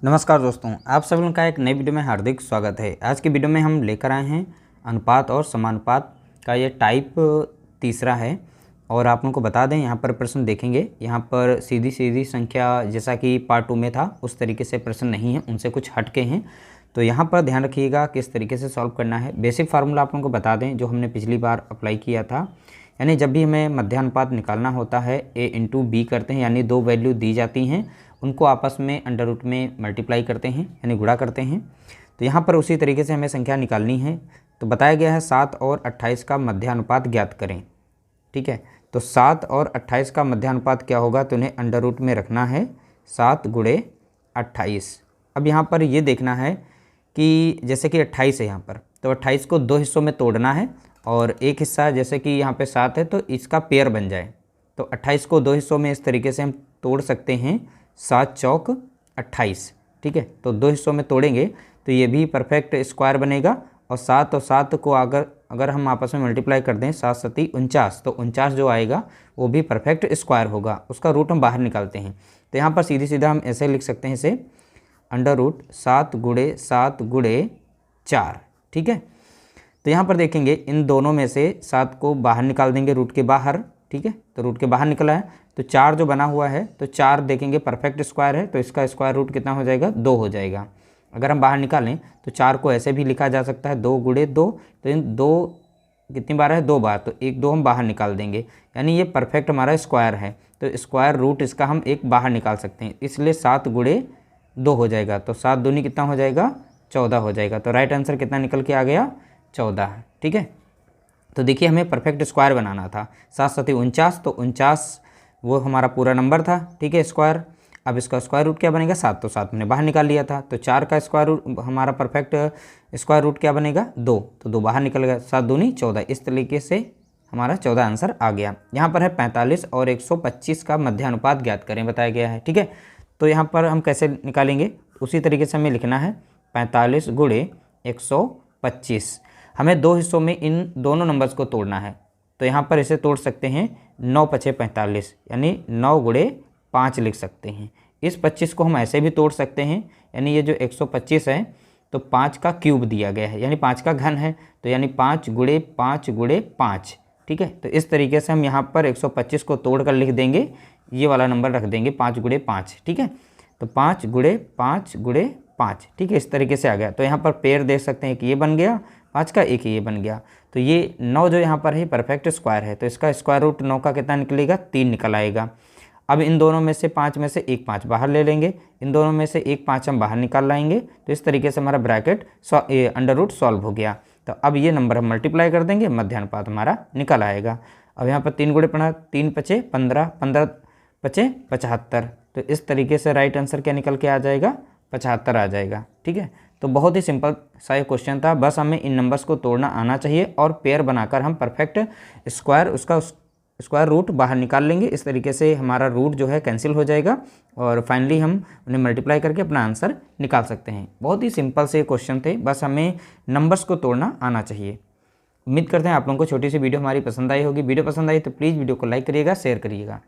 नमस्कार दोस्तों, आप सभी लोगों का एक नई वीडियो में हार्दिक स्वागत है। आज की वीडियो में हम लेकर आए हैं अनुपात और समानुपात का ये टाइप तीसरा है। और आप लोगों को बता दें, यहाँ पर प्रश्न देखेंगे, यहाँ पर सीधी सीधी संख्या जैसा कि पार्ट 2 में था उस तरीके से प्रश्न नहीं है, उनसे कुछ हटके हैं। तो यहाँ पर ध्यान रखिएगा किस तरीके से सॉल्व करना है। बेसिक फार्मूला आप लोगों को बता दें जो हमने पिछली बार अप्लाई किया था, यानी जब भी हमें मध्यानुपात निकालना होता है a इंटू बी करते हैं, यानी दो वैल्यू दी जाती हैं उनको आपस में अंडर रूट में मल्टीप्लाई करते हैं यानी गुणा करते हैं। तो यहाँ पर उसी तरीके से हमें संख्या निकालनी है। तो बताया गया है 7 और 28 का मध्यानुपात ज्ञात करें। ठीक है, तो 7 और 28 का मध्यानुपात क्या होगा, तो उन्हें अंडर रूट में रखना है 7 गुणे 28। अब यहाँ पर ये देखना है कि जैसे कि 28 है यहाँ पर, तो 28 को दो हिस्सों में तोड़ना है और एक हिस्सा जैसे कि यहाँ पे 7 है तो इसका पेयर बन जाए। तो 28 को दो हिस्सों में इस तरीके से हम तोड़ सकते हैं, 7 चौक 28। ठीक है, तो दो हिस्सों में तोड़ेंगे तो ये भी परफेक्ट स्क्वायर बनेगा। और 7 और 7 को अगर हम आपस में मल्टीप्लाई कर दें, 7 सती 49, तो 49 जो आएगा वो भी परफेक्ट स्क्वायर होगा। उसका रूट हम बाहर निकालते हैं। तो यहाँ पर सीधी सीधा हम ऐसे लिख सकते हैं इसे, अंडर रूट 7 गुणे 7 गुणे 4। ठीक है, तो यहाँ पर देखेंगे इन दोनों में से 7 को बाहर निकाल देंगे रूट के बाहर। ठीक है, तो रूट के बाहर निकला है तो 4 जो बना हुआ है, तो 4 देखेंगे परफेक्ट स्क्वायर है, तो इसका स्क्वायर रूट कितना हो जाएगा, 2 हो जाएगा। अगर हम बाहर निकालें तो 4 को ऐसे भी लिखा जा सकता है 2 गुणे 2। तो इन 2 कितनी बार है, 2 बार, तो 1 2 हम बाहर निकाल देंगे, यानी ये परफेक्ट हमारा स्क्वायर है। तो स्क्वायर रूट इसका हम एक बाहर निकाल सकते हैं, इसलिए 7 गुणे 2 हो जाएगा। तो 7 दूनी कितना हो जाएगा, 14 हो जाएगा। तो राइट आंसर कितना निकल के आ गया, 14। ठीक है, तो देखिए हमें परफेक्ट स्क्वायर बनाना था। 7 सती 49, तो 49 वो हमारा पूरा नंबर था। ठीक है, स्क्वायर। अब इसका स्क्वायर रूट क्या बनेगा, 7, तो 7 मैंने बाहर निकाल लिया था। तो 4 का स्क्वायर रूट हमारा परफेक्ट स्क्वायर रूट क्या बनेगा, 2, तो 2 बाहर निकल गया। 7 दूनी 14, इस तरीके से हमारा 14 आंसर आ गया। यहाँ पर है 45 और 125 का मध्यानुपात ज्ञात करें बताया गया है। ठीक है, तो यहाँ पर हम कैसे निकालेंगे, उसी तरीके से हमें लिखना है 45 गुणे 125। हमें दो हिस्सों में इन दोनों नंबर्स को तोड़ना है। तो यहाँ पर इसे तोड़ सकते हैं 9 पचे 45, यानी 9 गुणे 5 लिख सकते हैं। इस 25 को हम ऐसे भी तोड़ सकते हैं, यानी ये जो 125 है तो 5 का क्यूब दिया गया है, यानी 5 का घन है, तो यानी 5 गुणे 5 गुणे 5। ठीक है, तो इस तरीके से हम यहाँ पर 125 को तोड़ कर लिख देंगे, ये वाला नंबर रख देंगे 5 गुणे 5। ठीक है, तो 5 गुणे 5 गुणे 5। ठीक है, इस तरीके से आ गया। तो यहाँ पर पेयर देख सकते हैं कि ये बन गया 5 का, एक ये बन गया। तो ये 9 जो यहाँ पर है परफेक्ट स्क्वायर है, तो इसका स्क्वायर रूट 9 का कितना निकलेगा, 3 निकल आएगा। अब इन दोनों में से 5 में से एक 5 बाहर ले लेंगे, इन दोनों में से एक 5 हम बाहर निकाल लाएंगे। तो इस तरीके से हमारा ब्रैकेट अंडर रूट सॉल्व हो गया। तो अब ये नंबर हम मल्टीप्लाई कर देंगे, मध्यानुपात हमारा निकल आएगा। अब यहाँ पर 3 गुणे 3 पचे 15, 15 पचे 75। तो इस तरीके से राइट आंसर क्या निकल के आ जाएगा, 75 आ जाएगा। ठीक है, तो बहुत ही सिंपल सा ये क्वेश्चन था, बस हमें इन नंबर्स को तोड़ना आना चाहिए और पेयर बनाकर हम परफेक्ट स्क्वायर उसका स्क्वायर रूट बाहर निकाल लेंगे। इस तरीके से हमारा रूट जो है कैंसिल हो जाएगा और फाइनली हम उन्हें मल्टीप्लाई करके अपना आंसर निकाल सकते हैं। बहुत ही सिंपल से क्वेश्चन थे, बस हमें नंबर्स को तोड़ना आना चाहिए। उम्मीद करते हैं आप लोगों को छोटी सी वीडियो हमारी पसंद आई होगी। वीडियो पसंद आई तो प्लीज़ वीडियो को लाइक करिएगा, शेयर करिएगा।